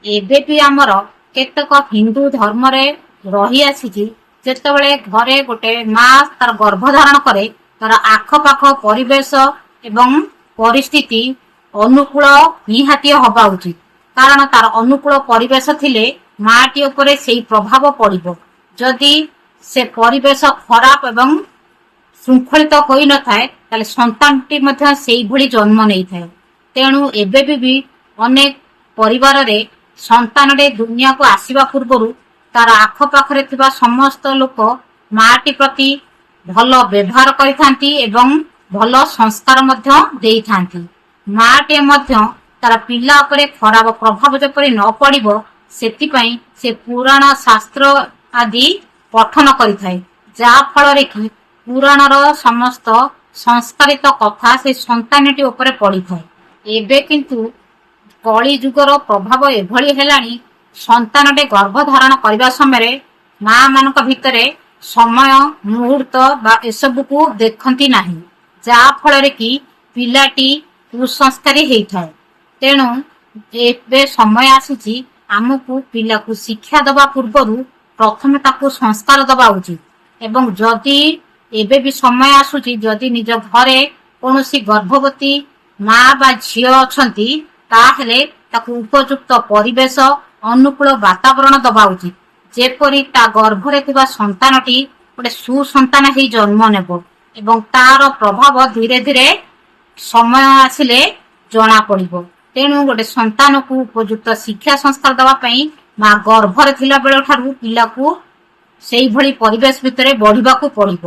ଏବେ ବି ଆମର କେତେକ ହିନ୍ଦୁ ଧର୍ମରେ ରହି ଆସିଛି ଯେତେବେଳେ ଘରେ ଗୋଟେ ମା ତାର ଗର୍ଭ ଧାରଣ କରେ ତାର ଆଖପାଖ ପରିବେଶ ଏବଂ ପରିସ୍ଥିତି ଅନୁକୂଳ ନିହାତି ହବା ଉଚିତ। କାରଣ ତାର ଅନୁକୂଳ ପରିବେଶ ଥିଲେ ମାଟି ଉପରେ ସେଇ ପ୍ରଭାବ ପଡିବ। ଯଦି ସେ ପରିବେଶ ଖରାପ ଏବଂ ଶୃଙ୍ଖଳିତ ହୋଇନଥାଏ ତାହେଲେ ସନ୍ତାନଟି ମଧ୍ୟ ସେଇଭଳି ଜନ୍ମ ନେଇଥାଏ। ତେଣୁ ଏବେ ବି ଅନେକ ପରିବାରରେ ସନ୍ତାନଟେ ଦୁନିଆକୁ ଆସିବା ପୂର୍ବରୁ ତାର ଆଖପାଖରେ ଥିବା ସମସ୍ତ ଲୋକ ମାଟି ପ୍ରତି ଭଲ ବ୍ୟବହାର କରିଥାନ୍ତି ଏବଂ ଭଲ ସଂସ୍କାର ମଧ୍ୟ ଦେଇଥାନ୍ତି। ମାଟିଏ ମଧ୍ୟ ତାର ପିଲା ଉପରେ ଖରାପ ପ୍ରଭାବ ଯେପରି ନ ପଡିବ ସେଥିପାଇଁ ସେ ପୁରାଣ ଶାସ୍ତ୍ର ଆଦି ପଠନ କରିଥାଏ, ଯାହା ଫଳରେ କି ପୁରାଣର ସମସ୍ତ ସଂସ୍କାରିତ କଥା ସେ ସନ୍ତାନଟି ଉପରେ ପଡିଥାଏ। ଏବେ କିନ୍ତୁ କଳି ଯୁଗର ପ୍ରଭାବ ଏଭଳି ହେଲାଣି ସନ୍ତାନଟେ ଗର୍ଭ ଧାରଣ କରିବା ସମୟରେ ମା ମାନଙ୍କ ଭିତରେ ସମୟ ମୁହୂର୍ତ୍ତ ବା ଏସବୁକୁ ଦେଖନ୍ତି ନାହିଁ, ଯାହା ଫଳରେ କି ପିଲାଟି କୁସଂସ୍କାରୀ ହେଇଥାଏ। ତେଣୁ ଏବେ ସମୟ ଆସିଛି ଆମକୁ ପିଲାକୁ ଶିକ୍ଷା ଦେବା ପୂର୍ବରୁ ପ୍ରଥମେ ତାକୁ ସଂସ୍କାର ଦେବା ଉଚିତ। ଏବଂ ଯଦି ଏବେ ବି ସମୟ ଆସୁଛି ଯଦି ନିଜ ଘରେ କୌଣସି ଗର୍ଭବତୀ ମା ବା ଝିଅ ଅଛନ୍ତି ତାହେଲେ ତାକୁ ଉପଯୁକ୍ତ ପରିବେଶ ଅନୁକୂଳ ବାତାବରଣ ଦବା ଉଚିତ, ଯେପରି ତା ଗର୍ଭରେ ଥିବା ସନ୍ତାନଟି ଗୋଟେ ସୁସନ୍ତାନ ହେଇ ଜନ୍ମ ନେବ ଏବଂ ତାର ପ୍ରଭାବ ଧୀରେ ଧୀରେ ସମୟ ଆସିଲେ ଜଣା ପଡିବ। ତେଣୁ ଗୋଟେ ସନ୍ତାନକୁ ଉପଯୁକ୍ତ ଶିକ୍ଷା ସଂସ୍କାର ଦେବା ପାଇଁ ମା ଗର୍ଭରେ ଥିଲା ବେଳ ଠାରୁ ପିଲାକୁ ସେଇଭଳି ପରିବେଶ ଭିତରେ ବଢିବାକୁ ପଡିବ।